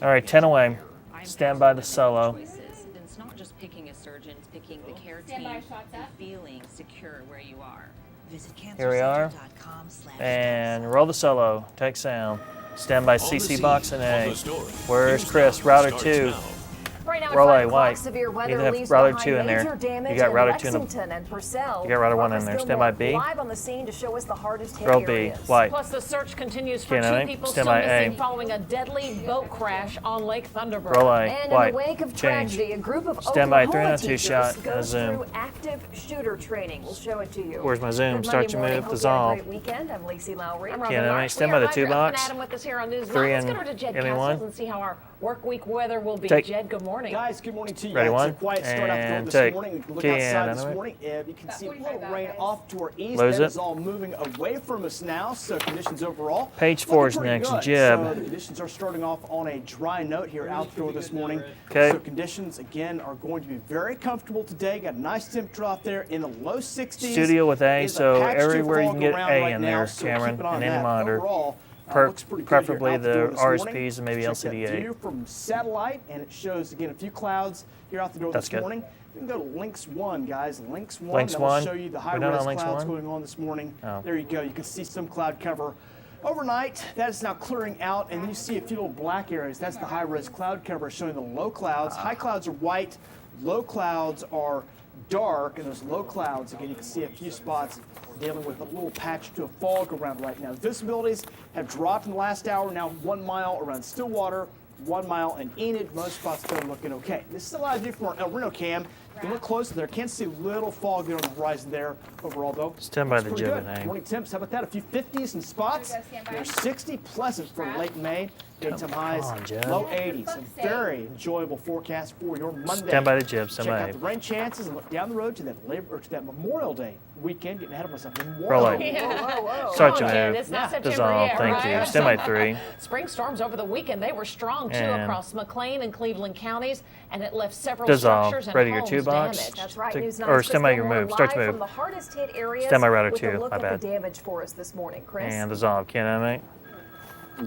All right, 10 away. Stand by the solo. It's not just picking a surgeon, it's picking the care team and feeling secure where you are. Visit Here we are. And roll the solo. Take sound. Stand by CC box and A. Where's Chris? Router 2. Right now, Roll at A, 5 white. o'clock, severe weather You have leaves router behind 2 in there. major damage You got in router 2 in the. Lexington and Purcell. You got router 1 in there. Stand by B. Live on the scene to show us the hardest hit Roll B, areas. white. Plus, the search continues for Stand two by. people Stand still by missing A. following a deadly boat crash on Lake Thunderbird. Roll A, And white. in the wake of Change. tragedy, a group of Stand by, Oklahoma 302 teachers shot and a goes zoom. through active shooter training. We'll show it to you. Where's my zoom? Good Start Monday your morning. move. Hope you had a Dissolve. great weekend. I'm Lacey Lowry. I'm Robin Canada, Marsh. stand We by are the live 2 here. box. Adam with us here on News Now. 3 Let's and go over to Jed anyone? Castles and see how our work week weather will be. Take. Jed, good morning. Guys, good morning to you. Ready, It's one, a quiet start out the door and this take. morning. We can look Key in, outside this anyway. morning. You can see a little rain off to our east. Lose That it. is all moving away from us now, so conditions overall. Page 4 is looking pretty next, good. Jib. So the conditions are starting off on a dry note here out the door this morning. Okay. So conditions, again, are going to be very comfortable today. Got a nice temperature out there in the low 60s. Studio with A, There's so patch of everywhere you fog can get around A right in now, there, so Cameron, keep an eye on and any that. monitor. Overall, looks pretty good Preferably here out the door the this morning. RSPs and maybe Check that LCD8. view from satellite, and it shows again a few clouds here out the door That's this good. morning. We can go to Lynx 1, guys. Lynx 1. Lynx that will 1. show you the We're not high-res on Lynx clouds 1? going on this morning. Oh. There you go. You can see some cloud cover. Overnight, that is now clearing out, and then you see a few little black areas. That's the high-res cloud cover showing the low clouds. High clouds are white. Low clouds are dark, and those low clouds, again, you can see a few spots dealing with a little patch to a fog around right now. Visibilities have dropped in the last hour, now 1 mile around Stillwater, 1 mile in Enid. Most spots still looking okay. This is a lot of view from our El Reno cam. You can look closer there. Can't see a little fog there on the horizon there. Overall, though, Stand by looks the pretty jib good. and aim. Morning temps, how about that? A few 50s in spots. They're 60, pleasant for late May. Daytime highs, on, Jeb. low 80s. A very enjoyable forecast for your Monday. Stand by the jib, stand Check by out A. the rain chances and look down the road to that Memorial Day weekend. Getting ahead of myself. Roll Memorial A. Day. Start Come your on, Jed, move. It's not September Dissolve. yet, Thank right? you. Stand by 3. Spring storms over the weekend, they were strong too And across McLean and Cleveland counties, and it left several Dissolve. structures and Ready your homes 2 box? damaged. That's right. Take- News or 9's stand by Chris your Gilmore move. Start live your from move. the hardest hit areas Stand by router with 2. a look My at bad. the damage for us this morning, Chris. And dissolve. Can't animate.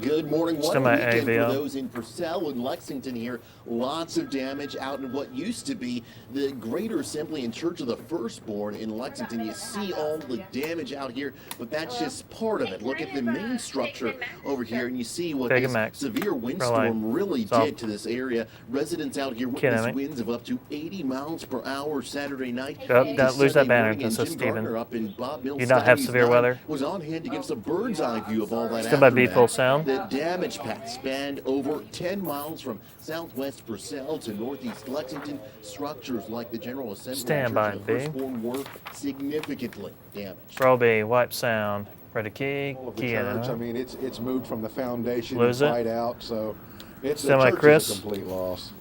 Good morning. What a Stand by A, weekend VO. for those in Purcell and Lexington here. Lots of damage out in what used to be the Greater Assembly and Church of the Firstborn in Lexington. You see all the damage out here, but that's just part of it. Look at the main structure over here, and you see what Big this and max. severe Relay. windstorm really Stop. did to this area. Residents out here Can't witnessed animate. winds of up to 80 miles per hour Saturday night. Yep, into don't lose that Sunday banner. morning, That and says Jim Stephen. Gardner up in Bob Mills You not have Studies severe 9 weather? was on hand to give us a bird's eye view of all that. Stand by B, aftermath. full sound. The damage path spanned over 10 miles from southwest Purcell to northeast Lexington. Structures like the General Assembly Stand and by Church of B. the Firstborn were significantly damaged. Roll B. Wipe sound. Ready key. Of the Key in. church. I mean, it's moved from the foundation Lose it. right out, so it's Stand the by church Chris. is a complete loss.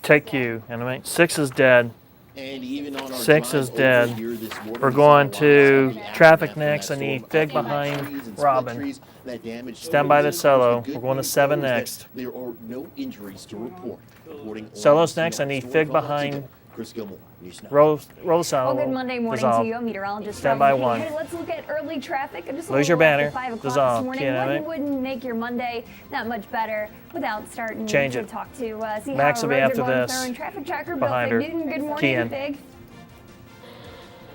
Take you. Animate. 6 is dead. And even on our 6 drive is over dead. here this morning, We're we saw going a lot to of aftermath traffic from next. that I need storm. Fig Trees behind and split Robin. trees that damaged Stand by the homes. solo. The good We're going to news, 7 though, is that next. There are no injuries to report. Reporting Solo's live next. I need from Fig Storm behind. Lexington, Chris Gilmore, News Now. Roll the solo. Well, good Monday morning Dissolve. to you, meteorologist. Stand by Robin. 1. Hey, let's look at early traffic. Just a Lose your little after banner. 5 o'clock Dissolve. this morning. Can't Wouldn't make your Monday that much better without starting Change to it. talk to see Max how will be roads after are going this. with our own traffic tracker. Behind Bill her. Fig Newton, good morning, Key in. Fig.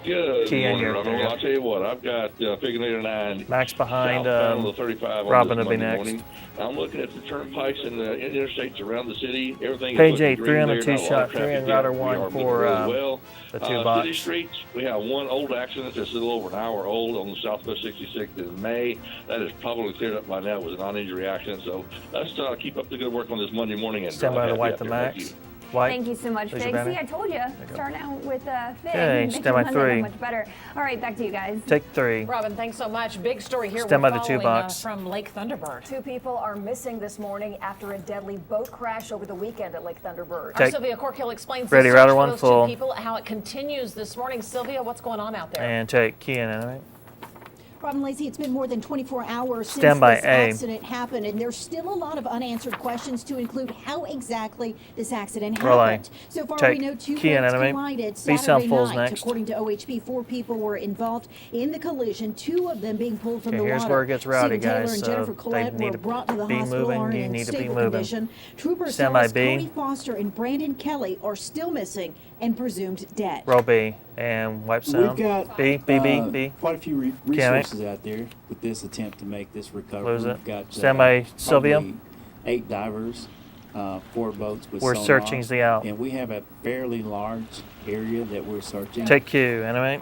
Good Key in morning, here. Robin. There you Well, go. I'll tell you what, I've got Figurator 9 Max behind southbound of the 35 on Robin this will be Monday next. morning. I'm looking at the turnpikes and the interstates around the city. Everything Page is looking 8, green 3 on the there. 2 Not a lot shot, of 3 traffic in yet. router We 1 are moving for really well. the 2 box. City streets, we have one old accident that's a little over an hour old on the Southwest 66th in May. That is probably cleared up by now. It was a non-injury accident. So let's keep up the good work on this Monday morning. And Stand by drive to wipe happy the out there. Thank max. you. White. Thank you so much, Lose Fig. your See, banner. I told you, starting out with Fig. Okay, makes stand your by Monday 3. that much better. All right, back to you guys. Take 3. Robin, thanks so much. Big story here. Stand we're by the 2 following, box. from Lake Thunderbird. 2 people are missing this morning after a deadly boat crash over the weekend at Lake Thunderbird. Take- Sylvia Corkill explains Ready, the search router for 1 those full. 2 people, how it continues this morning. Sylvia, what's going on out there? And take key in. Animate. Rob and Lacey, it's been more than 24 hours since Stand by this A. accident happened, and there's still a lot of unanswered questions to include how exactly this accident Roll A. happened. So far, Take we know two key and boats enemy. collided B sound Saturday fulls night. next. According to OHP, 4 people were involved in the collision, 2 of them being pulled from Okay, the here's water. where it gets rowdy, Stephen Taylor guys, and so Jennifer they Collette need were to brought to the be hospital moving. are You in need to be stable moving. condition. Troopers Stand tell by us B. Cody Foster and Brandon Kelly are still missing and presumed dead. Roll B and wipe sound. We've got B. quite a few resources out there with this attempt to make this recovery. Lose it. We've got Stand by Sylvia. probably 8 divers, 4 boats with We're sonar, searching the out. and we have a fairly large area that we're searching. Take Q, animate.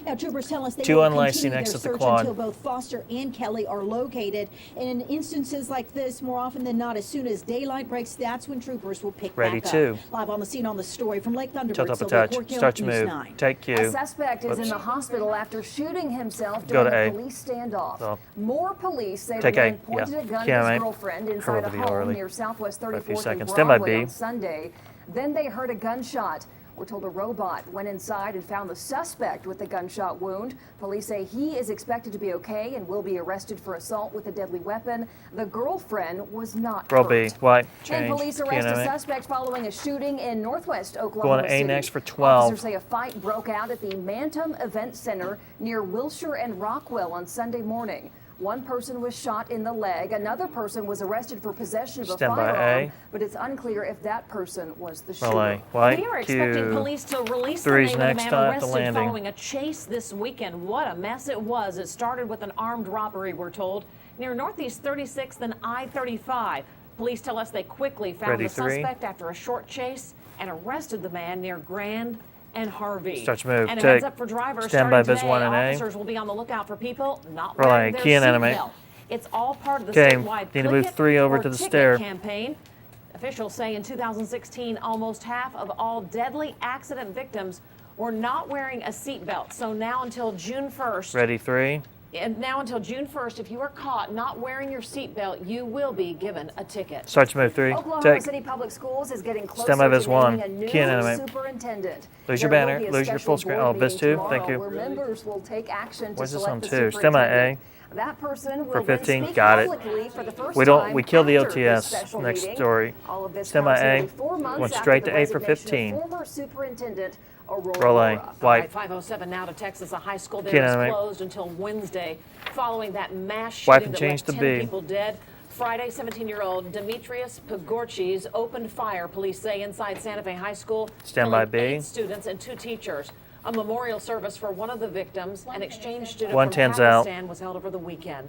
Now, troopers tell us they Two will unlicensed continue next their to the search quad. until both Foster and Kelly are located. And in instances like this, more often than not, as soon as daylight breaks, that's when troopers will pick Ready back two. up. Live on the scene on the story from Lake Thunderbird. Tilt up a Sylvia touch. Corkill, Start to News move. 9. Take Q. A suspect is in Whoops. the hospital after shooting himself Go during to a A. police standoff. So. More police say Take the A. man pointed Yeah. a gun Key at his animate. girlfriend Hurry inside with a the video home early. near Southwest By a few 34th and seconds. Stand by Broadway B. on Sunday. Then they heard a gunshot. We're told a robot went inside and found the suspect with the gunshot wound. Police say he is expected to be okay and will be arrested for assault with a deadly weapon. The girlfriend was not Roll hurt. B. White. And Change. police Key arrest a animate. suspect following a shooting in northwest Oklahoma Going to A City. next for 12. Officers say a fight broke out at the Mantum Event Center near Wilshire and Rockwell on Sunday morning. One person was shot in the leg. Another person was arrested for possession of a Stand by firearm, A. but it's unclear if that person was the Roll A. shooter. White. We are expecting Q. police to release the Three's name of the next man time at the arrested landing. following a chase this weekend. What a mess it was. It started with an armed robbery, we're told, near Northeast 36th and I-35. Police tell us they quickly found Ready, the three. suspect after a short chase and arrested the man near Grand and Harvey. Start to move. And a Take. heads up for drivers. Stand by starting Vis today, 1 and A. officers will be on the lookout for people not Roll wearing A. their Key and animate. seatbelt. It's all part of the Okay, statewide need to Click move It 3 over or to the Ticket stair. campaign. Officials say in 2016, almost half of all deadly accident victims were not wearing a seatbelt. So now until June 1st, Ready 3. and now until June 1st, if you are caught not wearing your seatbelt, you will be given a ticket. Start to move 3. Oklahoma Take. City Public Schools is getting closer Stand by to Vis 1. naming a new Key and animate. superintendent. Lose your There will banner. be a Lose your special full screen. board Oh, Vis meeting 2. Thank tomorrow you. Where members will take action to Where's this on select the 2? Stand by A. superintendent. That person will For 15, then speak got it. publicly for the first We don't. time We killed the after this OTS. special Next meeting. story. All of this Stand by comes A. nearly 4 months Went after straight the to A for resignation of 15. Former Superintendent Aurora Roll A. Ruff. All right, White. 507 now to Texas. A high school Key there and is animate. closed until Wednesday following that mass Wipe shooting and that change left to 10 B. people dead. Friday, 17-year-old Demetrius Pagorchis opened fire, police say, inside Santa Fe High School, Stand by killing B. 8 students and 2 teachers. A memorial service for one of the victims, an exchange student from 110's out. Pakistan, was held over the weekend.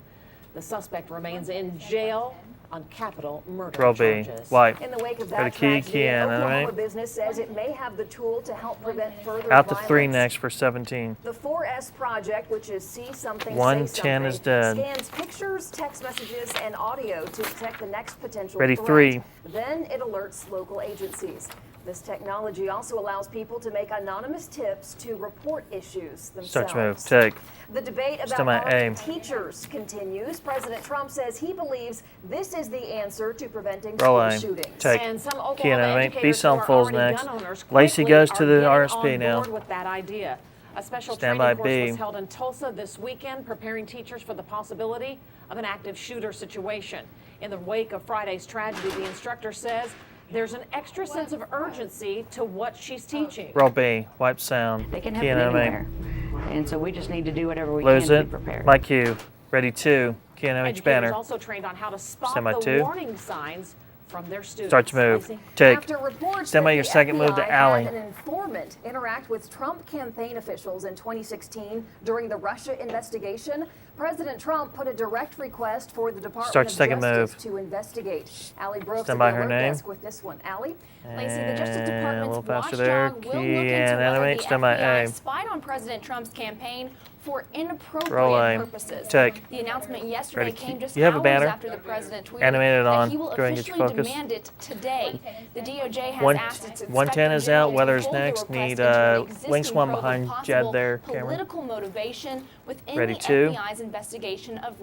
The suspect remains in jail on capital murder Roll B. charges. White. In the wake of Ready, that key, tragedy, key and Oklahoma animate. business says it may have the tool to help prevent further Out to 3 violence. next for 17. The 4S project, which is See Something, Say 110 Something, is dead. scans pictures, text messages, and audio to detect the next potential Ready, threat. 3. Then it alerts local agencies. This technology also allows people to make anonymous tips to report issues themselves. Start to move. Take. The debate about Stand by A. armed teachers continues. President Trump says he believes this is the answer to preventing Roll school A. shootings. Take. And some Key and Oklahoma animate. B educators who sound are fulls already next. gun owners Lacey quickly goes are to the getting RSP on now. board with that idea. A special Stand training by course B. was held in Tulsa this weekend, preparing teachers for the possibility of an active shooter situation. In the wake of Friday's tragedy, the instructor says there's an extra sense of urgency to what she's teaching. Roll B. Wipe sound. They can Key happen and animate. anywhere. And so we just need to do whatever we Lose can to it. be prepared. My Q. Ready 2. Key and animate Educators banner. also trained on how to spot Stand by the 2. warning signs from their students. Start to move. Lacey? Take. After reports Stand by that your the second move to FBI Alley. had an informant interact with Trump campaign officials in 2016 during the Russia investigation, President Trump put a direct request for the Department Start of second Justice move. to investigate. Allie Brooks Stand at by the her Alert name. Desk with this one. Allie? Lacey, the Justice And a Department's little faster there. watchdog will Key look into and whether animate. the Stand by FBI A. spied on President Trump's campaign for inappropriate Roll A. purposes. Take. The announcement yesterday Ready, came just you have a hours banner? after the president tweeted Animated that on. he will Go ahead and get your officially focus. demand it today. The DOJ has One- asked its 110 is out. Inspector General to Weather's hold the next. request Need into an wings existing one probe of behind possible Jed there, Cameron. Political motivation within Ready, the 2. FBI's investigation of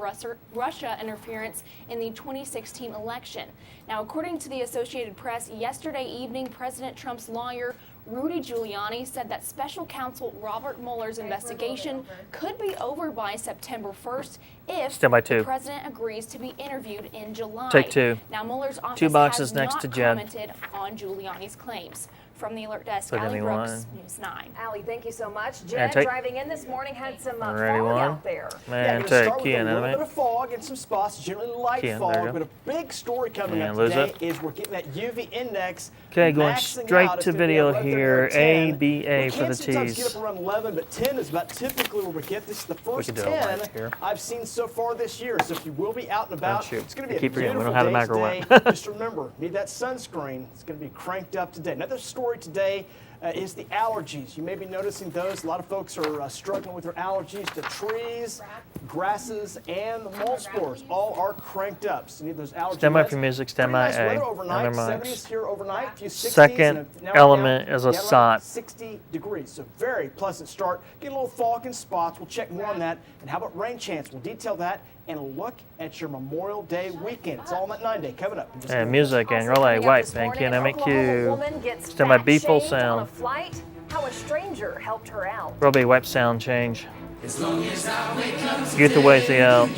Russia interference in the 2016 election. Now, according to the Associated Press, yesterday evening, President Trump's lawyer Rudy Giuliani said that special counsel Robert Mueller's investigation could be over by September 1st if Stand by the two. president agrees to be interviewed in July. Take two. Now, Mueller's office 2 boxes has next not to Jed. commented on Giuliani's claims. From the Alert Desk, Put Allie anyone. Brooks, News 9. Allie, thank you so much. And Jed, take- driving in this morning, had some fog Ready, one. out there. Man, gonna take start with key a in, little bit enemy. of fog in some spots, generally light Key in, there fog, you but go. a big story coming And up lose today it. is we're getting that UV index. Okay, going maxing straight out. It's to gonna be video 11:30 here. or 10. ABA We for can the sometimes T's. get up around 11, but 10 is about typically where we get this. The first could do a 10 light here. I've seen so far this year. So if you will be out and about, shoot. it's going to be I a keep forgetting, we beautiful don't have the day microwave. today. Just remember, need that sunscreen. It's going to be cranked up today. Another story today is the allergies. You may be noticing those. A lot of folks are struggling with their allergies to trees, grasses, and the mold spores. All are cranked up. So you need those allergy Stand by meds. for music, stand Pretty by nice A. weather overnight. Other mics. 70s here overnight. Few 60s Second and now element down, is a down around SOT. 60 degrees. So very pleasant start. Get a little fog in spots. We'll check more on that. And how about rain chance? We'll detail that and a look at your Memorial Day weekend. It's all on that 9-day coming up. in just a And minute. music and Also relay, coming up white, this thank you, morning, and an Oklahoma MQ. woman gets Stand by B full fat-shamed on a sound. flight. How a stranger helped her out. Roll B, wipe sound change. Youth awaits the out.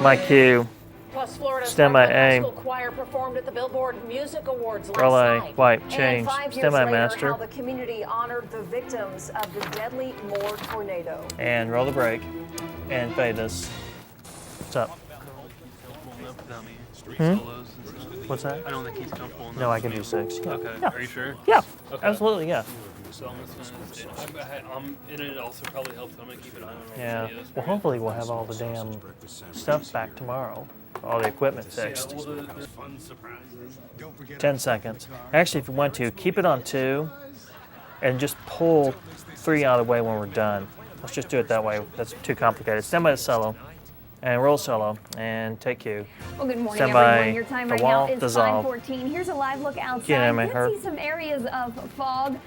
My cue. Plus, Florida's Stand by Parkland High A. School choir performed at the Billboard Music Awards last Relay, night. wipe, And change. 5 years Stand by later, master. how the community honored the victims of the deadly Moore tornado. And roll the brake. And fade this. What's up? What's that? I don't think he's comfortable. No, I can do 6. Yeah. Okay. Yeah. Are you sure? Yeah. Okay. Absolutely, yeah. So I'm just and it also probably helps. I'm gonna keep an eye on all the Yeah. videos. Well, hopefully we'll have all the damn stuff back tomorrow. All the equipment fixed. Yeah, well, the fun surprises. 10 seconds. Actually, if you want to, keep it on 2 and just pull 3 out of the way when we're done. Let's just do it that way. That's too complicated. Stand by the solo and roll solo and take cue. Well, good morning, Stand by everyone. Your time the right wall, now is dissolve. 5:14. Here's a live look outside. Get in, You my can hurt. see some areas of fog.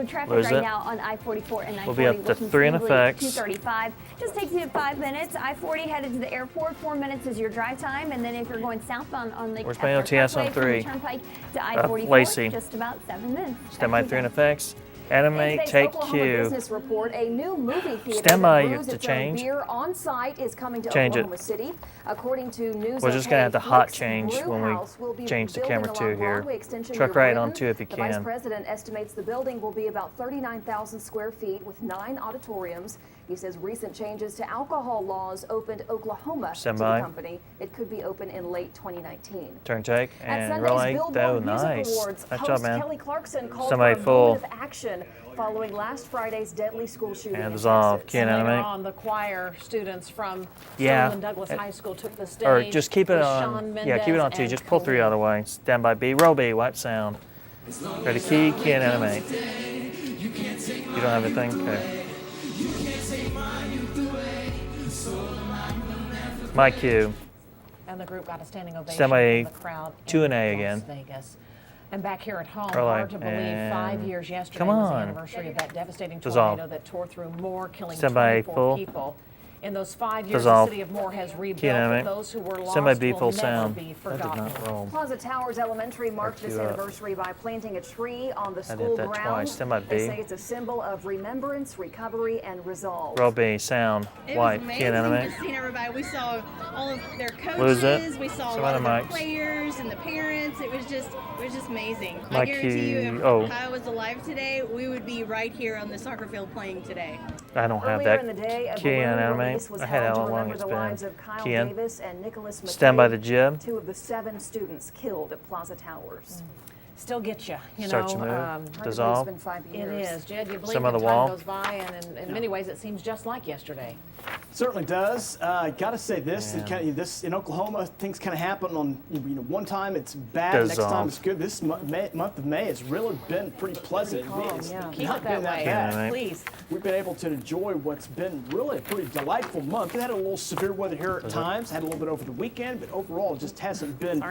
Traffic Lose right it. now on I-44 and I-40. We'll be up to working 3 in smoothly, effects. 235. Just takes you 5 minutes. I-40 headed to the airport. 4 minutes is your drive time. And then if you're going southbound on the Where's my OTS on 3? Turnpike to I-44, Lacey. just about 7 minutes. Stand by 3 in effects. Animate, In today's take Oklahoma cue. Business Report, a new movie theater Stand by that brews to its own change. beer on site is coming to Change it. Oklahoma City. According to News We're just going to have to hot Flick's change Brew when House will we be change the building camera along 2 here. Broadway Extension Truck near right on Britain. 2 if you The Vice can. President estimates the building will be about 39,000 square feet with 9 auditoriums. He says recent changes to alcohol laws opened Oklahoma Stand to by. the company. It could be open in late 2019. Turn take At and Sunday's relay. Oh, Billboard Music nice. Awards, Nice host job, man. Kelly Clarkson called Somebody for a full. moment of action following last Friday's deadly school shooting And in dissolve. Texas. Key and Later animate. on, the choir students from Yeah. Sutherland Douglas High School took the stage. Or just keep it with on. Shawn Yeah, keep it on Mendes 2. and Just pull 3 out of the way. Stand by B. Roll B. Wipe sound. Ready key and animate. You don't have anything? Okay. My cue. And the group got a standing ovation Stand by from the crowd 2 in and A Las again. Vegas. And back here at home, Relay. hard to believe 5 years yesterday Come was the on. anniversary of that devastating Dissolve. tornado that tore through Moore, killing Stand by 24 full. people. In those 5 years, Dissolve. the city of Moore has Key rebuilt, and but animate. those who were lost Stand by B will full never sound. be That did forgotten. not roll. Plaza Towers Elementary marked this you up. anniversary by planting a tree on the I did school that grounds. twice. Stand by They B. say it's a symbol of remembrance, recovery, and resolve. Roll B. Sound. It White. was Key and amazing animate. just seeing everybody. We saw all of their Lose it. coaches. We saw Some a lot other of their mics. players and the parents. It was just amazing. I My guarantee you, key- if oh. I was alive today, we would be right here on the soccer field playing today. I don't have Earlier that. in the day, a Key and balloon animate. release was I had held how to long remember it's the lives been. of Kyle Key in. Davis and Nicholas McCabe, Stand by the jib. 2 of the 7 students killed at Plaza Towers. Still get you Start know. to move. Hard to believe Dissolve. It's been 5 It years. is, Jed. You believe Some the of the time wall. goes by, and in many ways, it seems just like yesterday. Certainly does. Got to say this, Yeah. this in Oklahoma, things kind of happen on one time it's bad, next time Dissolve. it's good. This month of May has really been pretty pleasant. It's yeah. not Keep it been that way. bad. Yeah, right. Please. We've been able to enjoy what's been really a pretty delightful month. It had a little severe weather here at times, had a little bit over the weekend, but overall it just hasn't been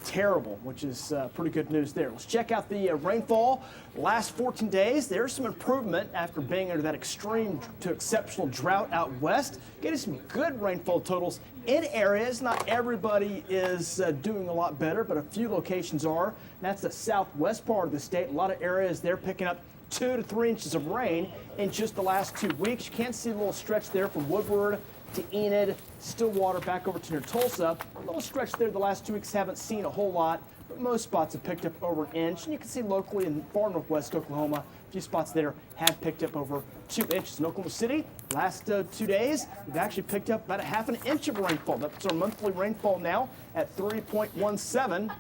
terrible, which is pretty good news there. Let's check out the rainfall. Last 14 days, there's some improvement after being under that extreme to exceptional drought out west. Getting some good rainfall totals in areas. Not everybody is doing a lot better, but a few locations are. And that's the southwest part of the state. A lot of areas they're picking up 2 to 3 inches of rain in just the last 2 weeks. You can see a little stretch there from Woodward to Enid, Stillwater, back over to near Tulsa. A little stretch there the last 2 weeks, haven't seen a whole lot, but most spots have picked up over an inch. And you can see locally in far northwest Oklahoma, a few spots there have picked up over 2 inches. In Oklahoma City, last 2 days, we've actually picked up about a half an inch of rainfall. That's our monthly rainfall now at 3.17,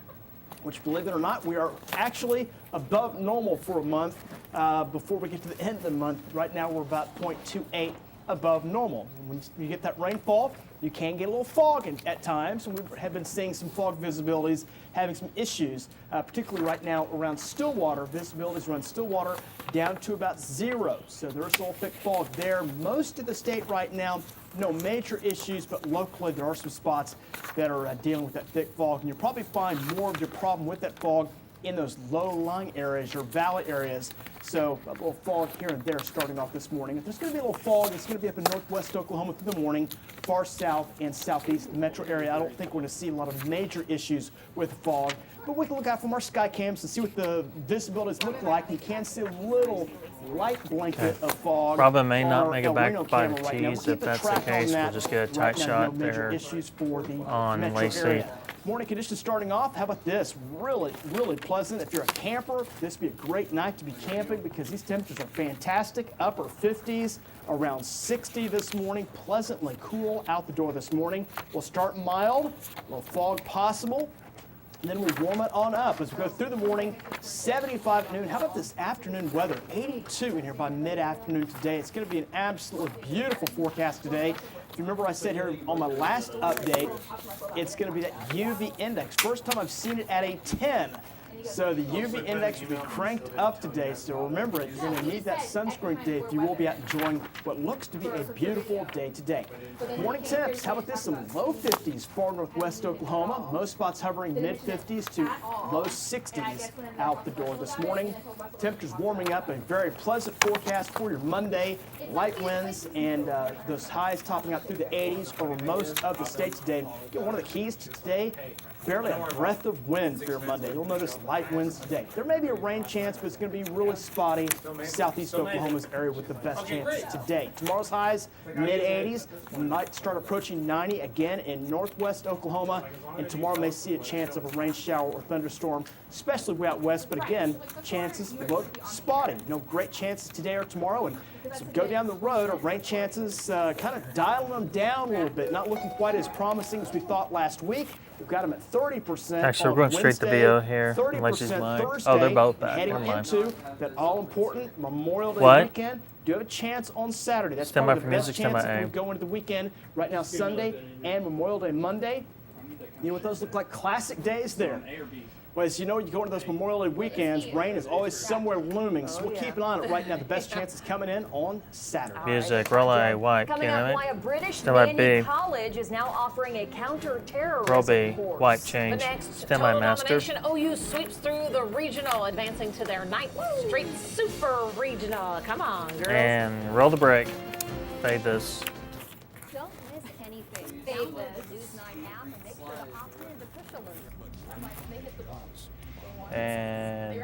which, believe it or not, we are actually above normal for a month before we get to the end of the month. Right now, we're about 0.28 above normal. And when you get that rainfall, you can get a little fog at times, and we have been seeing some fog visibilities having some issues, particularly right now around Stillwater. Visibilities around Stillwater down to about 0. So there's a little thick fog there. Most of the state right now, no major issues, but locally there are some spots that are dealing with that thick fog. And you'll probably find more of your problem with that fog in those low-lying areas or valley areas. So a little fog here and there starting off this morning. If there's going to be a little fog, it's going to be up in northwest Oklahoma through the morning, far south and southeast metro area. I don't think we're going to see a lot of major issues with fog. But we can look out from our sky cams to see what the visibilities look like. You can see a little light blanket of fog. Robin may not make it back Reno by the camera right now. tees. We'll If keep that's the the track on case, we'll that. just get a tight Right now, shot no major there issues for the on metro Lacey. area. Morning conditions starting off. How about this? Really, really pleasant. If you're a camper, this would be a great night to be camping because these temperatures are fantastic. Upper 50s, around 60 this morning. Pleasantly cool out the door this morning. We'll start mild, a little fog possible. And then we warm it on up as we go through the morning. 75 at noon. How about this afternoon weather? 82 in here by mid-afternoon today. It's going to be an absolutely beautiful forecast today. If you remember, I said here on my last update, it's going to be that UV index. First time I've seen it at a 10. So the UV index will be cranked up today. So remember it, you're going to need that sunscreen today if you will be out enjoying what looks to be a beautiful day today. Morning temps, how about this? Some low 50s far northwest Oklahoma. Most spots hovering mid 50s to low 60s out the door this morning. Temperatures warming up, a very pleasant forecast for your Monday. Light winds and those highs topping out through the 80s over most of the state today. Get one of the keys to today. Barely a breath of wind for your Monday. You'll notice light winds today. There may be a rain chance, but it's going to be really spotty. Southeast Oklahoma's area with the best chances today. Tomorrow's highs, mid-80s. We might start approaching 90 again in northwest Oklahoma. And tomorrow may see a chance of a rain shower or thunderstorm, especially way out west. But again, chances look spotty. No great chances today or tomorrow. And so go down the road, our rain chances kind of dialing them down a little bit. Not looking quite as promising as we thought last week. We've got them at 30%. Actually, we're going straight to VO here. 30% Thursday. Oh, they're both back. Heading Never mind. into that all-important Memorial Day weekend. Do have a chance on Saturday. That's Stand probably by the for best music, chance stand by if A. we go into the weekend. Right now, Sunday and Memorial Day Monday. You know what those look like? Classic days there. Well, as you know, you go into those Memorial Day weekends, rain is always somewhere looming, so we'll keep an eye on it right now. The best chance is coming in on Saturday. Music, Relay, White, Coming up, Canada. why a British Stand by Navy B. college is now offering a counter-terrorism Roll B, course. White, The change. next Stand by total Master. domination, OU sweeps through the regional, advancing to their 9th straight super regional. Come on, girls. And roll the brake. Fade this. Don't miss anything. Download the News 9 app and make sure to opt in to push alerts. And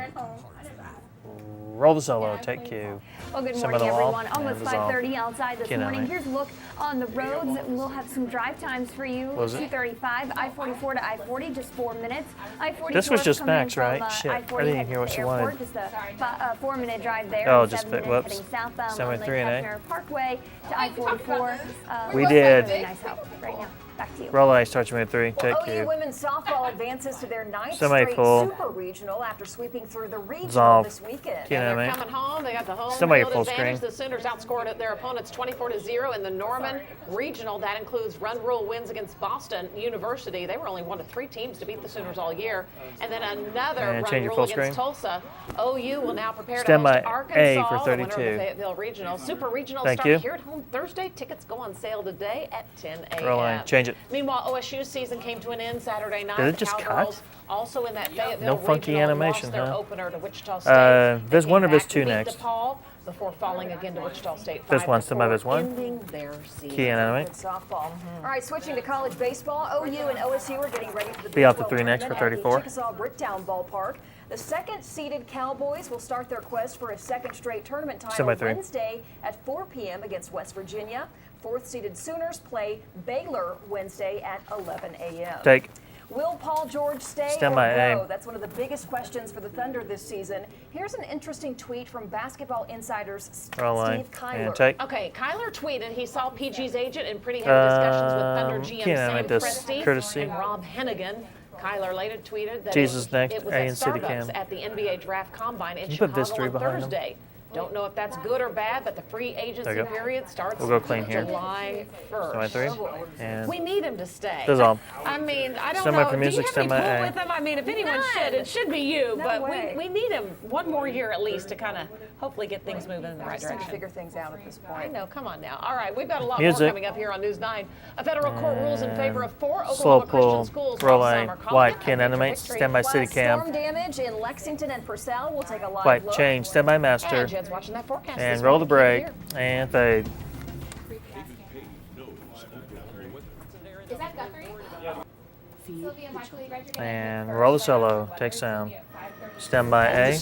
roll the solo. Take cue. Well, good Some morning, of the wall, everyone. Almost and dissolve. 5:30 outside this Get on morning. it. Here's a look on the roads. We'll have some drive times for you. Was it? 235, I-44 to I-40, just 4 minutes. I-44 This was just coming Max, from, right? Shit, I I-40 didn't heading hear what to she the wanted. airport, just a 4-minute drive there. Oh, and just 7 fit- minutes whoops. heading southbound on 73 Lake and A. Hefner Parkway to I-44. We did. Really nice out right now. Back to you. Relay starts with 3. Take OU cue. women's softball advances to their 9th Semi straight full. super regional after sweeping through the regional Dissolve. this weekend. Get on They're it. coming home. They got the home Somebody field full advantage. screen. The Sooners outscored their opponents 24-0 in the Norman Regional. That includes run rule wins against Boston University. They were only one of 3 teams to beat the Sooners all year. And then another And run change your rule full against screen. Tulsa. OU will now prepare Stand to host by Arkansas, A for the winner of 32. the Fayetteville Regional. Super Regional Thank start you. here at home Thursday. Tickets go on sale today at 10 a.m. Relay, change Change it. Meanwhile, OSU's season came to an end Saturday night. Did it The just Cowgirls, cut? also in that Fayetteville No funky regional, animation, lost their huh? opener to Wichita State. Viz They 1 or came Viz back 2 to beat next? DePaul before falling again to Wichita State. Viz 1, stand by Viz 1. Ending their season. Key and animate. Good softball. All right, switching to college baseball, OU and OSU are getting ready for the Be out the Big 3 12 next for tournament 34. at the Chickasaw Bricktown Ballpark. The second-seeded Cowboys will start their quest for a second straight tournament title Semi-3. Wednesday at 4 p.m. against West Virginia. Fourth-seeded Sooners play Baylor Wednesday at 11 a.m. Take. Will Paul George stay Stand or by go? A. That's one of the biggest questions for the Thunder this season. Here's an interesting tweet from Basketball Insider's Roll A. Steve Kyler. And take. Okay, Kyler tweeted he saw PG's agent in pretty heavy discussions with Thunder GM can't Sam animate this. Presti Courtesy. and Rob Hennigan. Kyler later tweeted that Jesus it, next, it was A at and City Starbucks Cam. at the NBA Draft Combine in You put Viz Chicago 3 on behind him? Thursday. Don't know if that's good or bad, but the free agency There you go. period starts We'll go clean here. July 1st. Semi-3. And We need him to stay. That's all. I mean, I don't Semi know. for music, Do you have any semi pull A. with him? I mean, if anyone should, it should be you. No but way. we need him one more year at least to kind of hopefully get things moving in the right Just need to direction. figure things out at this I point. know, come on now. All right, we've got a lot Music. more coming up here on News 9. A federal court rules in favor of 4 Slow Oklahoma Christian pull. schools Roll last A. summer. Calling White. it a Can major animate. victory. Stand by City Plus, Cam. storm damage in Lexington and Purcell. We'll take a live White. look. Change. Stand by Master. And Jed's watching that forecast And this roll the morning. break. Here. And fade. Is that Guthrie? Sylvia Markley, registered And roll the solo. Take sound. Stand by A.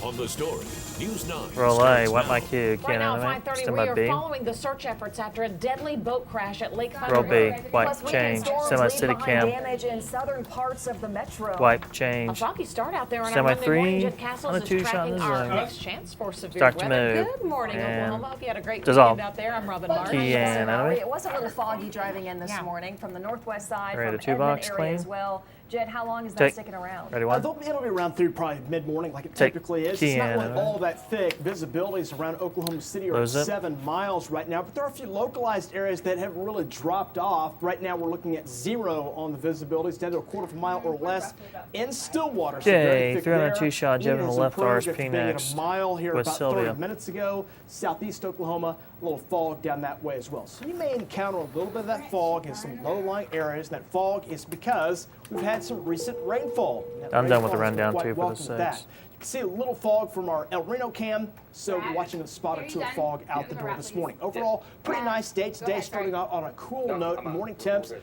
On the story, News 9. Roll A. White my cue. Right Can now, animate. 5:30, Stand we by are B. following the search efforts after a deadly boat crash at Lake Roll B. Thunderbird. White. Plus, weekend Change. storms Stand by leave City behind Cam. damage in southern parts of the metro. White. A Change. foggy start out there on our Semi Monday morning. 3 Jet Castles on a is 2 shot in tracking the our zone. next chance for severe Start to weather. move. Good morning, And Oklahoma. Hope you had a great dissolve. weekend out there. I'm Robin Martin. Key and animate. It was a little foggy driving in this Yeah. morning from the northwest side, Ready from to two Edmond box, area clean. as well. Jed, how long is that Take. sticking around? Ready one. It'll be around through probably mid-morning like it Take typically is. key It's not in, really animate. all that thick. Visibilities around Oklahoma City are Lose it. 7 miles right now, but there are a few localized areas that have really dropped off. Right now we're looking at 0 on the visibilities, down to a quarter of a mile or less in Stillwater. So very Okay, thick 302 there. shot, Jeb Even on the has left, improved RSP after being at next a mile here with about Sylvia. 30 minutes ago. Southeast Oklahoma, a little fog down that way as well. So you may encounter a little bit of that fog in some low-lying areas. And that fog is because we've had some recent rainfall. That I'm done with the rainfall has been rundown, quite too, for the welcome with that. 6. You can see a little fog from our El Reno cam, so we're watching a spot or two of fog out the door this morning. Overall, pretty nice day today, starting out on a cool note. Morning temps,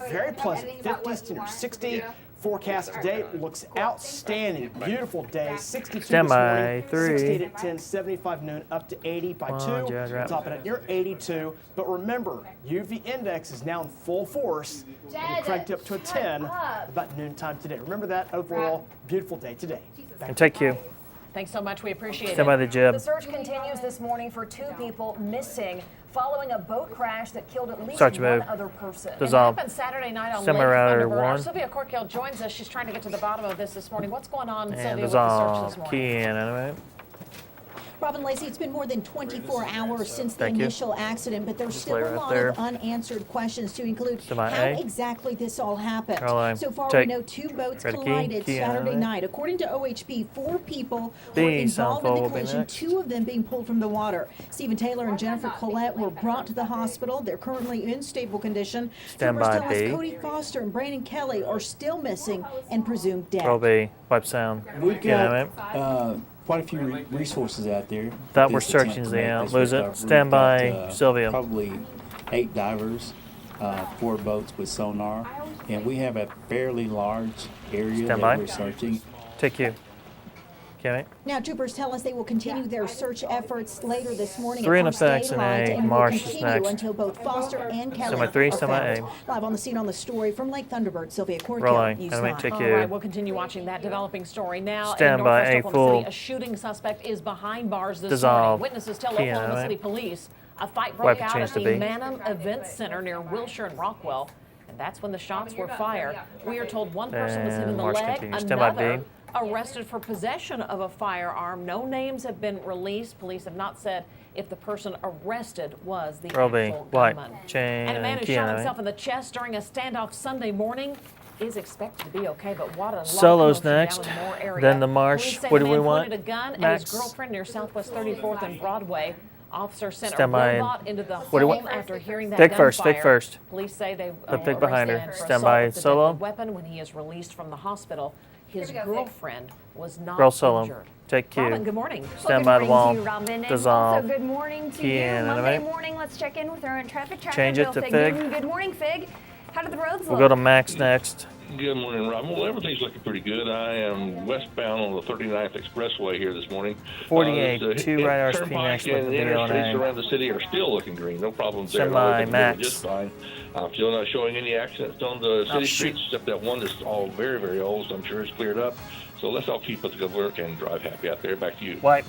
very pleasant, 50s to near 60. Forecast today looks outstanding. Beautiful day, 62 Stand this by morning, 3. 68 at 10, 75 noon, up to 80 by 2. Jed, We'll wrap. top it at near 82. But remember, UV index is now in full force. It'll be cranked up to a 10 about noontime today. Remember that. Overall, beautiful day today. Back And take you. Thanks so much. We appreciate Stand by it. the jib. The search continues this morning for 2 people missing following a boat crash that killed at least Start to one move. other person. It Dissolve. happened Saturday night on Lake Semi-router Thunderbird. Our 1. Sylvia Corkill joins us. She's trying to get to the bottom of this morning. What's going on, And Sylvia, with the search this dissolve. morning? Key and animate. Robin Lacey, it's been more than 24 hours since the Thank you. initial accident, but there's Just still lay a right lot there. of unanswered questions to include Semi how A. exactly this all happened. Roll A. So far, Take. we know 2 boats Ready, key, collided key Saturday animate. night. According to OHP, 4 people B, were involved in soundful the will be collision, next. 2 of them being pulled from the water. Stephen Taylor and Jennifer Collette were brought to the hospital. They're currently in stable condition. Stand Troopers by tell us B. Cody Foster and Brandon Kelly are still missing and presumed dead. Roll B. Wipe sound. We've Key and got animate. quite a few resources out there. That with we're this attempt searching to the make out. this Lose it. recovery. Stand We've got, by Sylvia. Probably 8 divers, 4 boats with sonar, and we have a fairly large area Stand that by. we're searching. Take you. Okay. Now, troopers tell us they will continue their search efforts later this morning. 3 at in first effects and daylight, A. and will Marsh is continue next. until both Foster and Kelly Semi-3, are semi-A. found. Live on the scene on the story from Lake Thunderbird, Sylvia Roll A. Corkill, News Animate. 9. Take All you. right, we'll continue watching that developing story. Now, Stand in by, northwest A Oklahoma full. City, a shooting suspect is behind bars this Dissolve. morning. Witnesses tell Key Oklahoma animate. City police a fight Wipe broke and out change at to the B. Manum Events Center near Wilshire and Rockwell, and that's when the shots were fired. We are told one person was hit in And the Marsh leg, continues. Stand by another B. arrested for possession of a firearm. No names have been released. Police have not said if the person arrested was the Roll B. actual White. gunman. Chain. And a man who Key shot animate. himself in the chest during a standoff Sunday morning is expected to be okay, but what a lot of Solo's commotion next, down in Moore area. then the Marsh. Police say What the do we man want? pointed a gun at Max. his girlfriend near Southwest 34th and Broadway. Officers sent Stand a by. robot into the What do you home want? after hearing that Vic first, gunfire. Vic first. Police say they Put Vic behind her. arrested him for Stand assault by. with a Solo. deadly weapon when he is released from the hospital. His girlfriend was not Roll solo. injured. Take Q. Robin, good morning. Stand by the wall. To you, Robin. And Dissolve. also, good morning to Key you. in, Monday anyway. morning, let's check in with our traffic tracker. Change it Bill to Fig. Fig. Good morning, Fig. How do the roads We'll look? go to Max next. Good morning, Rob. Well, everything's looking pretty good. I am westbound on the 39th Expressway here this morning. 48, The 2 right RSP turnpike next with and the the video interstates name. around the city are still looking green. No problems there. Semi Everything's Max. moving just fine. I'm still not showing any accidents on the city shoot. streets, except that one that's all very, very old, so I'm sure it's cleared up. So let's all keep up the good work and drive happy out there. Back to you. Wipe.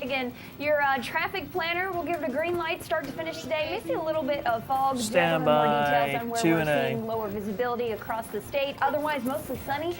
Again, your traffic planner will give it a green light start to finish today. May see a little bit of fog. Stand More by, details on where 2 we're and A. seeing lower visibility across the state. Otherwise, mostly sunny.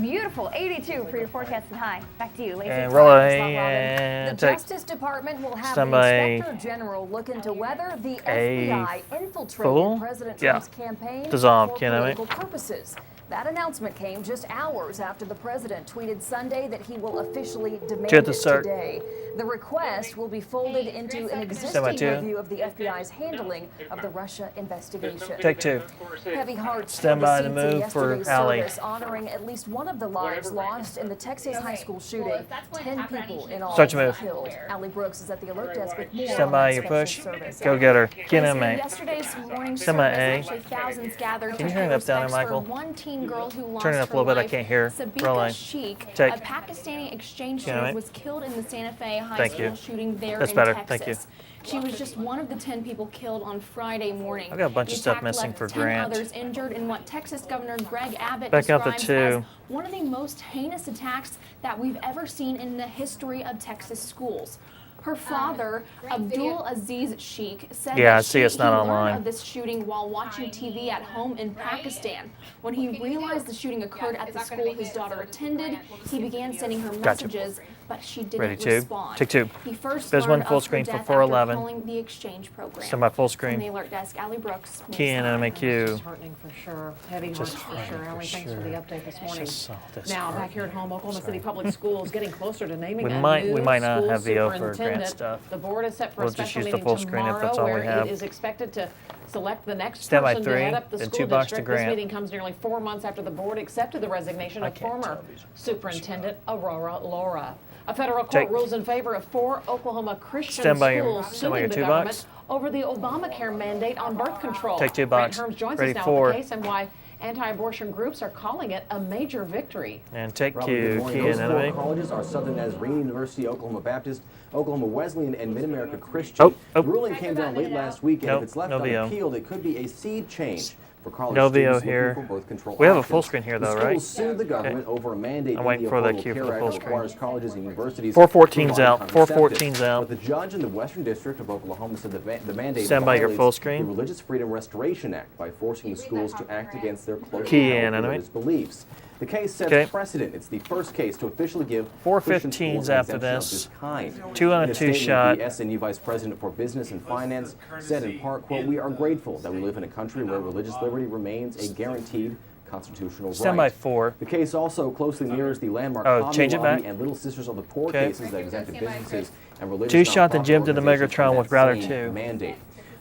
Beautiful. 82 for your forecasted high. Back to you, Lacey. And roll A The and take. Justice Department will have Stand the by. Inspector General look into whether the A FBI infiltrated full? President Yeah. Trump's campaign Dissolve, for can I make? political purposes. That announcement came just hours after the president tweeted Sunday that he will officially demand Get the it start. today. The request will be folded into an existing Semi-two. review of the FBI's handling of the Russia investigation. Take 2. Heavy hearts Stand held by the the seats in move for yesterday's Allie. service, honoring at least one of the lives lost in the Texas high school shooting. 10 people in all Start your move. killed. Allie Brooks is at the alert desk with more Stand on by that your special push. service. Go get her. Get in, So mate. yesterday's morning Semi service, A. actually thousands gathered Can you to turn pay it up down there, respects for Michael? one teen girl who lost Turn it up a her little bit. I life. can't hear. Roll Sabika A. Sheikh, Take. a Pakistani exchange Can I student, make? was killed in the Santa Fe high Thank school you. shooting there That's in better. Texas. Thank you. She was just one of the 10 people killed on Friday morning. I've got a bunch The of stuff attack missing left for 10 Grant. others injured in what Texas Governor Greg Abbott Back out the describes 2. as one of the most heinous attacks that we've ever seen in the history of Texas schools. Her father, Abdul Aziz Sheikh, said Yeah, I that see it's not he learned online. of this shooting while watching TV at home in Pakistan. When he realized the shooting occurred at the school his daughter attended, he began sending her Gotcha. messages, but she didn't Ready to? respond. Take 2. He first There's learned one full of her screen for death 411. after calling the exchange program. Stand by full From screen. the alert desk, Allie Brooks. Key in and make Q. Disheartening for sure. Heavy Just hearts for heartening sure. for Ellie, thanks for the sure. update this morning. Just so Now, back here at home, Oklahoma City Public Schools getting closer to naming We a might- new we might not school have VO for superintendent. Grant stuff. The board is set for We'll a just special use the meeting full screen if tomorrow that's all we where have. it is expected to select the next Stand by person 3 to head up the and school 2 bucks to district. This Grant. meeting comes nearly 4 months after the board accepted the resignation of former Superintendent Aurora Laura. A federal court Take. rules in favor of 4 Oklahoma Christian Stand by your- schools stand by suing your the 2 government bucks. over the Obamacare mandate on birth control. Take 2 Grant bucks. Herms joins Ready us now for- with the case and why anti-abortion groups are calling it a major victory. And take Robin, good Q. morning. Key Those in four enemy. colleges are Southern Nazarene University, Oklahoma Baptist, Oklahoma Wesleyan, and Mid-America Christian. The ruling came down late last week, and Nope, if it's left no VO. unappealed, it could be a seed change for college No VO students looking here. for birth control We have a options. full screen here, though, the right? schools sued the government over a mandate I'm in waiting the for the Affordable cue for Care the Act full that screen. requires colleges and universities 414's to provide out. 414's contraceptives. out. But the judge in the Western District of Oklahoma said the mandate Stand by your violates full screen. the Religious Freedom Restoration Act by forcing the schools to act against their closely Key held in, enemy. religious beliefs. The case sets Okay. precedent. It's the first case to officially give 415's Christian schools an after exemption of this. kind. 2 on In a a 2 statement, shot. The SNU Vice President for Business and Finance said in part, quote, "We are grateful that we live in a country where religious liberty remains a guaranteed constitutional Stand right." by 4. The case also closely mirrors the landmark Oh, Hobby change it Lobby back. and Little Sisters of the Poor Okay. cases that exempted businesses and religious 2 shot the nonprofit Jim to the organizations Megatron from with that router same 2. mandate.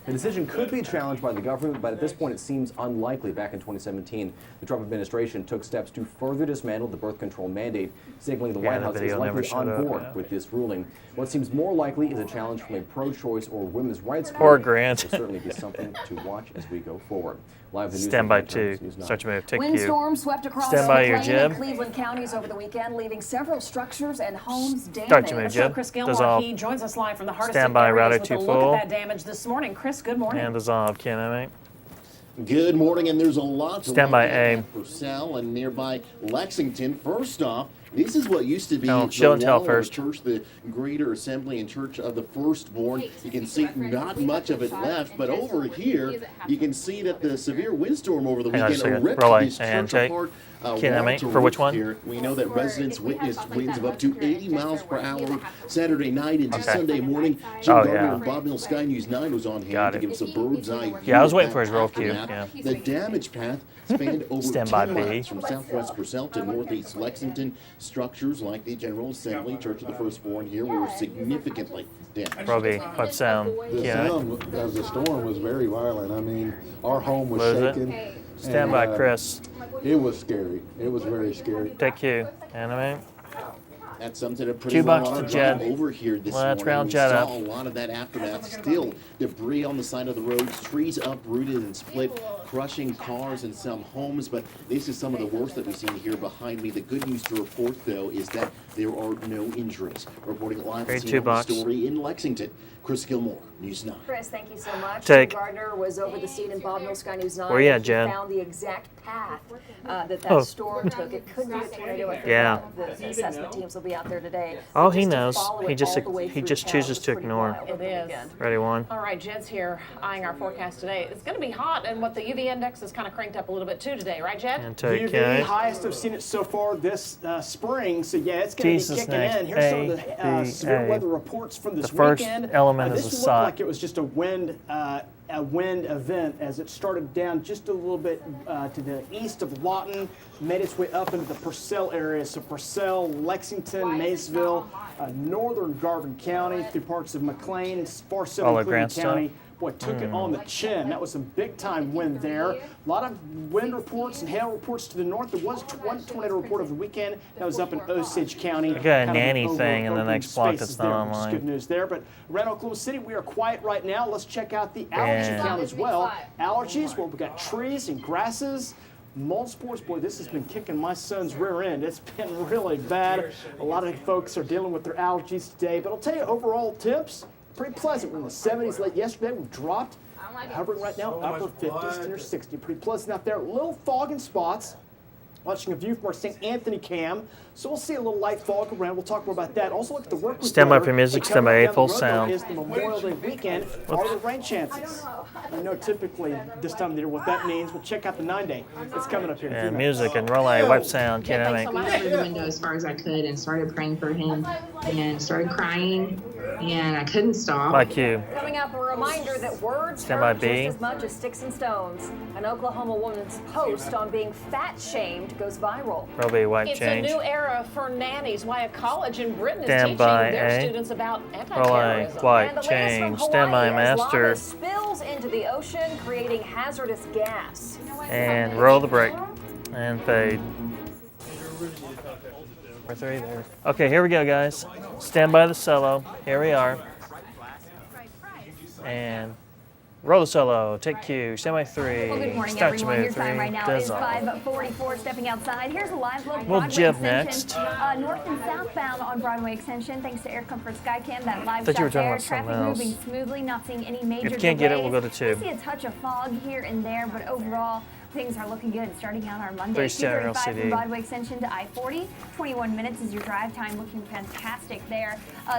The decision could be challenged by the government, but at this point it seems unlikely. Back in 2017, the Trump administration took steps to further dismantle the birth control mandate, signaling the Yeah, White the House is video never likely on showed up, board yeah. with this ruling. What seems more likely is a challenge from a pro-choice or women's rights group. Or Grant. Will certainly be something to watch as we go forward. Live the news. Stand by News 2. News 9. Start your move. Take Q. Windstorms swept across Stand by your McLean and jib. Cleveland counties over the weekend, leaving several structures and homes damaged. Start your move, So Jib. Chris Gilmore, Dissolve. he joins us live from the hardest Stand by, areas router with 2 a look full. at that damage this morning. Chris, good morning. And dissolve. Key in enemy. Good morning, and there's a lot to Stand by look at A. Purcell and nearby Lexington. First off, this is what used to be No, the show and tell Waller first. Church, the Greater Assembly and Church of the Firstborn. You can see not much of it left, but over here you can see that the severe windstorm over the Hang on weekend a second. ripped Roll A this and church take. apart. Mate, for which one? Here, we know that residents witnessed winds of up to 80 miles per hour Saturday night into Sunday morning. Jim Gardner of Bob Neal Sky News 9 was on hand to give us a bird's eye view. Yeah, I was waiting for his roll cue. Yeah. The damage path spanned over 10 Stand by, miles from southwest Purcell to northeast Lexington. Structures like the General Assembly, Church of the Firstborn here were significantly damaged. Robbie, what sound? The sound of the storm was very violent. I mean, our home was shaking. Stand by, Chris. It was scary. It was very scary. Take you, Anime. That sums it up pretty well on our drive over here this morning. Round we Jet saw up. a lot of that aftermath. Still debris on the side of the roads, trees uprooted and split, crushing cars and some homes. But this is some of the worst that we've seen here behind me. The good news to report, though, is that there are no injuries. Reporting live Grade to 2 the box. Story in Lexington. Chris Gilmore, News 9. Chris, thank you so much. Take. Gardner was over the scene in Bob Neal Sky News 9. Where you at, He Jen? found the exact path that storm took. It could be a tornado. Yeah. The assessment teams will be out there today. Oh, Just he to knows. follow He it just all the way through town. chooses It's to pretty ignore. wild over It the is. weekend. Ready, one. All right, Jed's here eyeing our forecast today. It's going to be hot, and what the UV index is kind of cranked up a little bit too today, right, Jed? And The take UV highest I've seen it so far this spring. So yeah, it's going to be Jesus kicking name. in. Here's some of the severe A. weather reports from this The first weekend. element is this a looked sigh. like it was just a wind event as it started down just a little bit to the east of Lawton, made its way up into the Purcell area. So Purcell, Lexington, Maysville, northern Garvin County, through parts of McLean, far All southern the Cleveland Grant County. stuff? Boy, took it on the chin. That was some big time wind there. A lot of wind reports and hail reports to the north. There was one tornado report over the weekend that was up in Osage County. I got a kind of nanny thing in the open next block spaces that's not there, which is online. good news there. But around Oklahoma City, we are quiet right now. Let's check out the allergy And- count as well. Allergies, well, we've got trees and grasses. Mold spores, boy, this has been kicking my son's rear end. It's been really bad. A lot of folks are dealing with their allergies today. But I'll tell you, overall temps, pretty pleasant. We're in the 70s late yesterday. We've dropped. Hovering right now, upper 50s to near 60. Pretty pleasant out there. A little fog in spots. Watching a view from our St. Anthony cam. So we'll see a little light fog around. We'll talk more about that. Also look at the work week Stand by weather. for music, And stand by coming down A full the road sound. is the Memorial Day weekend. Are the rain chances? I know typically this time of the year what that means. We'll check out the 9-day. It's coming up here. in a few And minutes. music and relay, web sound, Yeah, Can thanks so much. Through the window as far as I could and started praying for him and started crying and I couldn't stop. By Q. Coming up, a reminder that words Stand by hurt B. just as much as sticks and stones. An Oklahoma woman's post on being fat shamed goes viral. Robbie, white It's change. a new era for nannies. Why a college in Britain is Stand teaching by their A. students about Relay, anti-terrorism. white And the latest change. from Stand by Hawaii as master. lava spills into the ocean, creating hazardous gas. And roll the brake. And fade. We're three there. Okay, here we go, guys. Stand by the solo. Here we are. And roll the solo. Take Q. Stand by 3. Well, good morning, Start everyone. to Your move time 3. right now is Dissolve. 5:44. Stepping outside. Here's a live look. We'll Broadway jib Extension, next. north and southbound on Broadway Extension, thanks to Air Comfort Skycam. That live Thought you were shot talking there. about something Traffic else. moving smoothly. Not seeing any major If you can't get it, we'll go to delays. 2. We see a touch of fog here and there, but overall, things are looking good starting out our Monday. 3-star 235 LCD. from Broadway Extension to I-40. 21 minutes is your drive time, looking fantastic there.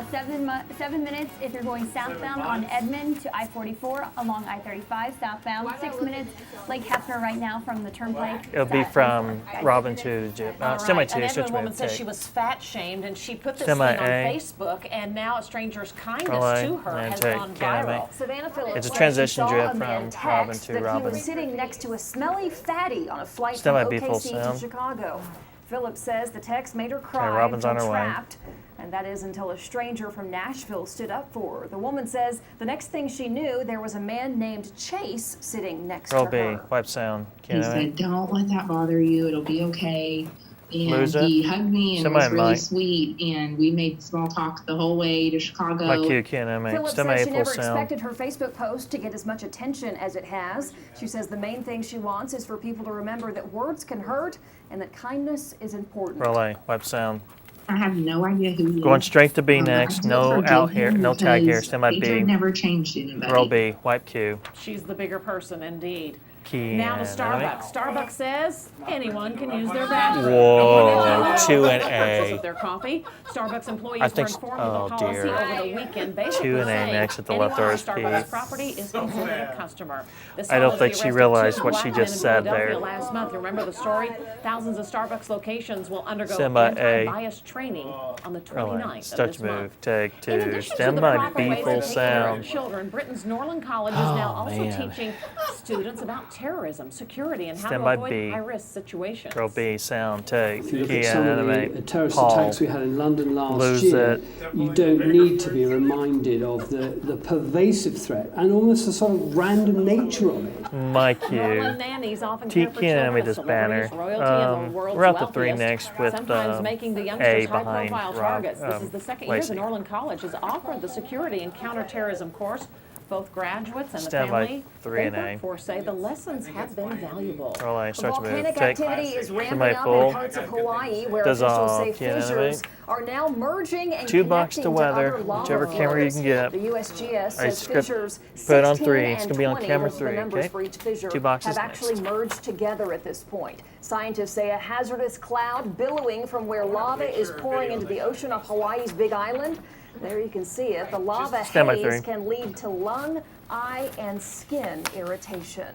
7 minutes if you're going southbound on Edmond to I-44 along I-35 southbound. 6 minutes Lake Hefner right now from the turnpike. It'll be from Robin to Jib. All Stand by right. 2. An Switch Edmond woman move. says she Take. was fat shamed and she put this Stand thing by on A. Facebook and now a stranger's kindness Relay, to her and has take. gone Can I viral. make- Savannah Phillips It's a says transition she saw drip a man from text Robin to that Robin. He was sitting next to a smelly fatty on a flight Stand from by B full OKC to sound. Chicago. Phillips says the text made her cry, Robin's feel on her way. trapped, and that is until a stranger from Nashville stood up for her. The woman says the next thing she knew, there was a man named Chase sitting next Roll to B. her. Wipe sound. He Can I said, make? don't let that bother you. It'll be okay. And Loser. he hugged me and Somebody was really might. sweet. And we made small talk the whole way to Chicago. By Q. Can I make? Phillips Stand by says A she full never sound. expected her Facebook post to get as much attention as it has. She says the main thing she wants is for people to remember that words can hurt and that kindness is important. Relay. Wipe sound. I have no idea who he Going is. straight to B I next. still No forgive out here. him No tag here. because Stand by B. hatred never changed anybody. Roll B. Wipe Q. She's the bigger person indeed. Key Now to in. Starbucks. Starbucks says anyone can use their bathroom. Whoa, 2 and Purchase A. of their coffee. Starbucks employees I think were informed of the policy dear. over the weekend, basically 2 and A saying next at the anyone left on RSP. Starbucks property is considered a customer. The I don't Solid think she arrested realized 2 what she black men just in said Philadelphia there. Last month, remember the story? Thousands of Starbucks locations will undergo Stand by A. anti-bias training on the Really. 29th of Start this to move. month. Take In 2. addition to Stand the by proper B ways full to take care of sound. children, Britain's Norland College is now Oh, also man. teaching students about terrorism, security, and how Stand to by avoid B. high-risk situations. Girl B, sound, take. If you look Key at in, some of the animate. terrorist Paul. attacks we had in London last Lose year, it. you don't need to be reminded of the pervasive threat and almost the sort of random nature of it. My Norland cue. nannies often T care for Key and children animate of this banner. celebrities, royalty, and the world's We're at the 3 wealthiest, next with sometimes making the A youngsters behind high-profile Rob, targets. This is the second year Lacey. the Norland College has offered the security and counterterrorism course. Both graduates and the Stand by family 3 and they A. work for say the lessons have been valuable. Roll start to move. Volcanic Take. activity is ramping Somebody up full. in parts of Hawaii where Dissolve. officials say Key in, fissures animate. are now merging and 2 bucks to connecting weather, other lava whichever camera you flows. can get. The USGS says script- fissures put it on 16 3. It's and gonna be on 20, camera those are the 3, numbers okay? for each fissure 2 boxes have actually next. merged together at this point. Scientists say a hazardous cloud billowing from where lava is pouring into the ocean off Hawaii's Big Island. There you can see it. The lava Stand by haze 3. can lead to lung, eye, and skin irritation.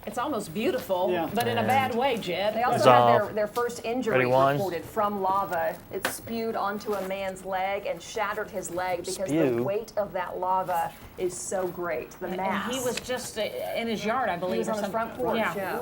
It's almost beautiful, Yeah. but in a bad way, Jed. They also Dissolve. had their first injury Ready, one? reported from lava. It spewed onto a man's leg and shattered his leg because Spew? the weight of that lava is so great. The mass. And he was just in his yard, I believe. He was or on his some- front porch, Yeah. yeah.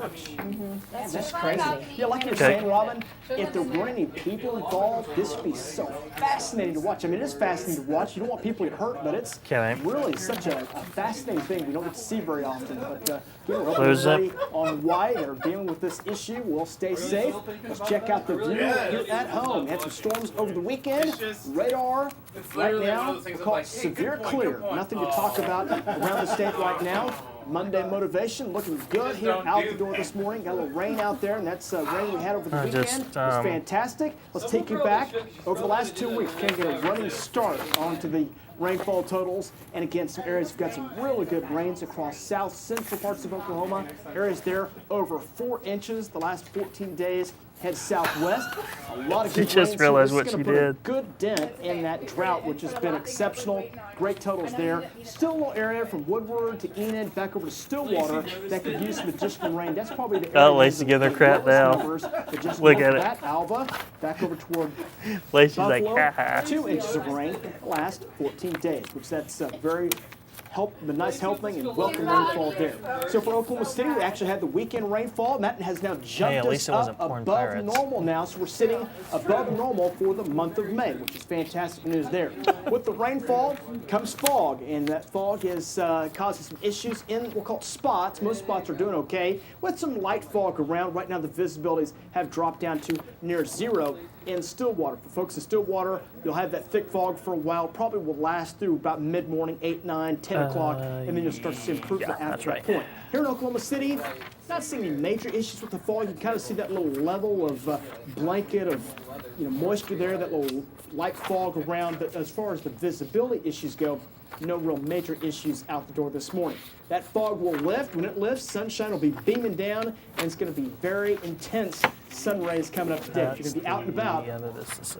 That's just crazy. Yeah, like you're Okay. saying, Robin, if there weren't any people involved, this would be so fascinating to watch. I mean, it is fascinating to watch. You don't want people to get hurt, but it's Okay. really such a fascinating thing we don't get to see very often. But we're Lose it. everybody on Hawaii that are dealing with this issue will stay safe. Let's check out the view here at home. We had some storms over the weekend. Radar right now, we'll call it severe clear. Nothing to talk about around the state right now. Monday motivation looking good here out the door this morning. Got a little rain out there, and that's rain we had over the weekend. It's fantastic. Let's take you back over the last 2 weeks. Can get a running start onto the rainfall totals. And again, some areas have got some really good rains across south central parts of Oklahoma. Areas there over 4 inches the last 14 days. Head southwest. A lot of She good just rain, so realized this what is she gonna put a did. good dent in that drought, which has been exceptional. Great totals there. Still a little area from Woodward to Enid back over to Stillwater that could use some additional rain. That's probably the area. Lacey giving her crap now. Look at it. That Alva back over toward Lacey's like, Buffalo. haha. 2 inches of rain the last 14 days, which that's very the nice helping and welcome rainfall there. So for Oklahoma City, we actually had the weekend rainfall, and that has now jumped at us least it up wasn't pouring above pirates. normal now. So we're sitting above normal for the month of May, which is fantastic news there. With the rainfall comes fog, and that fog is causing some issues in, we'll call it spots. Most spots are doing okay, with some light fog around. Right now, the visibilities have dropped down to near zero in Stillwater. For folks in Stillwater, you'll have that thick fog for a while. Probably will last through about mid-morning, 8, 9, 10 o'clock, and then you'll start to see improvement after that point. Here in Oklahoma City, not seeing any major issues with the fog. You can kind of see that little level of blanket of moisture there, that little light fog around. But as far as the visibility issues go, no real major issues out the door this morning. That fog will lift. When it lifts, sunshine will be beaming down, and it's going to be very intense sun rays coming up today. You're going to be out and about.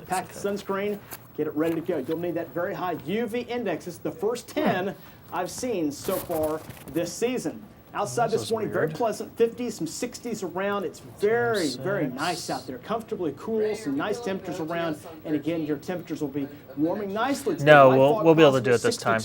Pack the sunscreen, get it ready to go. You'll need that very high UV index. It's the first 10 I've seen so far this season. Outside this morning, very pleasant, 50s, some 60s around. It's very, very nice out there. Comfortably cool, some nice temperatures around. And again, your temperatures will be warming nicely today. No, we'll be able to do it this time.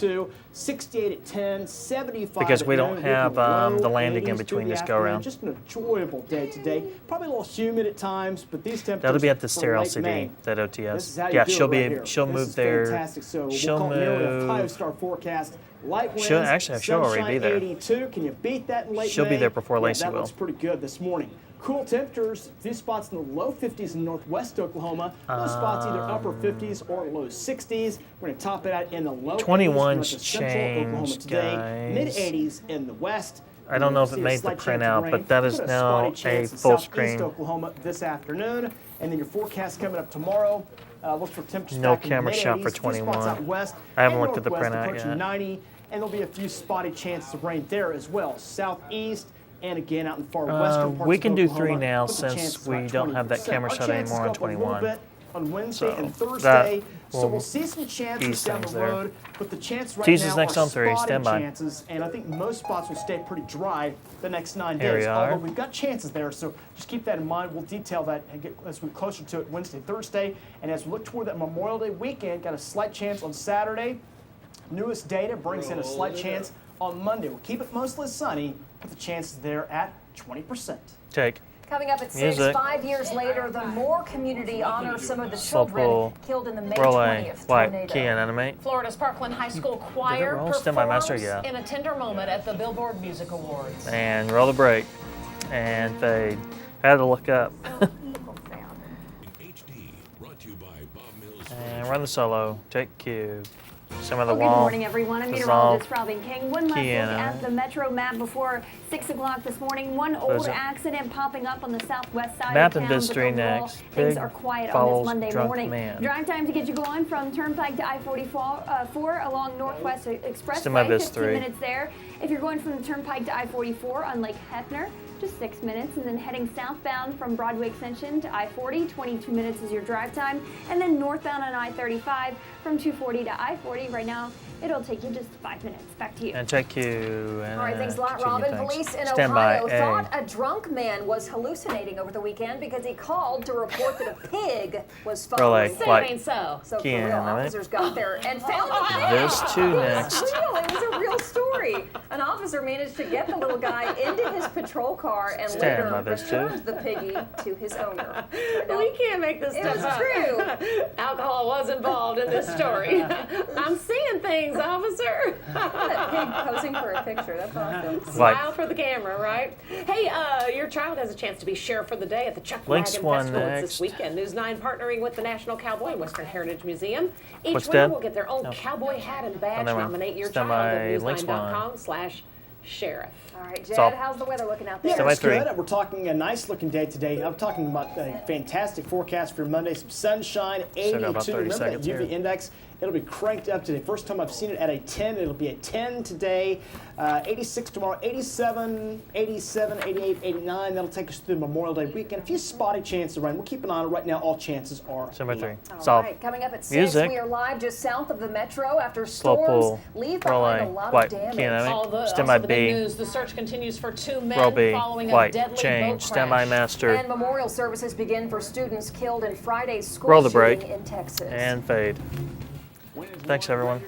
68 at 10, 75 Because we at don't noon, have low the landing in 80s between through the this go around. afternoon. Just an enjoyable day today. Probably a little humid at times, but these temperatures That'll be at the for Stereo late CD, May. that This is OTS. how you Yeah, do it she'll right here. she'll This move is there. Fantastic. So She'll we'll call it nearly a move. 5-star forecast. Light winds, She'll already be there. 82. Can you beat that in late She'll be May? there before Lacey that will. looks pretty good this morning. Cool temperatures, a few spots in the low 50s in northwest Oklahoma. Those spots either upper 50s or low 60s. We're going to top it out in the low 21's 80s north of central Oklahoma changed, today. guys. Mid-80s in the west. I don't know if See it a made the slight print chance of out, rain. but that is Put now spotty a chance in full southeast screen. Oklahoma this afternoon. And then your forecast coming up tomorrow. Look for temperatures No back in camera the shot mid-80s, for few spots 21. out west I haven't and looked at the northwest printout approaching yet. 90, and there'll be a few spotty chances of rain there as well. Southeast, and again out in the far western parts we of can do Oklahoma, 3 now with the since chances we about don't have that 20%. camera Our shot chances anymore go on up a little 21. bit on Wednesday So and that Thursday, so will we'll see some chances ease down things the there. road, but the chance right Teases now next are on 3. spotting Stand by. chances, and I think most spots will stay pretty dry the next 9 Here we days. are. Although we've got chances there, so just keep that in mind. We'll detail that and get as we get closer to it Wednesday, Thursday, and as we look toward that Memorial Day weekend, got a slight chance on Saturday. Newest data brings in a slight chance on Monday. We'll keep it mostly sunny, with the chances there at 20%. Take. Coming up at 6, Music. 5 years later, the Moore community honors some of the Slow children pull. killed in the May Roll 20th White. tornado. Key and animate. Florida's Parkland High School Choir roll? Stand by master, performs yeah. in a tender moment at the Billboard Music Awards. And roll the brake. And fade. Had to look up. And run the solo. Take cue. Some of the Good wall. morning, everyone. I'm meteorologist Robin King. One last look at the metro map before 6 o'clock this morning. One old accident popping up on the southwest side Map of and town. Mystery but overall, next. things Big are quiet on Falls this Monday drunk morning. man. Drive time to get you going from Turnpike to I-44 along Northwest Stand by Expressway. this 15 3. minutes there. If you're going from the Turnpike to I-44 on Lake Hefner, just 6 minutes, and then heading southbound from Broadway Extension to I-40, 22 minutes is your drive time, and then northbound on I-35 from 240 to I-40. Right now, it'll take you just 5 minutes. Back to you. And check you. And All right, thanks a lot, continue, Robin. thanks. Police in Stand Ohio by, thought a drunk man was hallucinating over the weekend because he called to report that a pig was Roll following A. him. White. So for Key real, animate. officers got there and found the pig. This too next. It was real. It was a real story. An officer managed to get the little guy into his patrol car and Stand later by this too. returned the piggy to his owner. We can't make this It stuff was up. true. Alcohol was involved in this story. I'm seeing things, officer. That pig posing for a picture. That's awesome. Smile for the camera, right? Hey, your child has a chance to be sheriff for the day at the Chuck Links Wagon one Festival next. this weekend. News 9 partnering with the National Cowboy and Western Heritage Museum. Each What's winner that? will get their own No. cowboy hat and badge. never mind. Nominate your Stand child by at links newsline.com/sheriff. All right, It's all- Jed, how's the weather looking out Yeah, there? it's good. We're talking a nice looking day today. I'm talking about a fantastic forecast for Monday. Some sunshine, Still got about 82. 30 Remember that seconds UV here. index? It'll be cranked up today. First time I've seen it at a 10. It'll be a 10 today. 86 tomorrow, 87, 87, 88, 89. That'll take us through Memorial Day weekend. A few spotty chances of rain. We'll keep an eye on it. Right now, all chances are Stand by 3. All Solve. right, coming up at 6, Music. we are live just south of the metro after Slow storms pull. leave Roll behind A. a lot White. of damage. Key animate. Also Stand by the big B. news, the search continues for 2 men Roll B. following White. a deadly Change. boat Stand by crash. master. And memorial services begin for students killed in Friday's school Roll the shooting brake. in Texas. And fade. Thanks, everyone.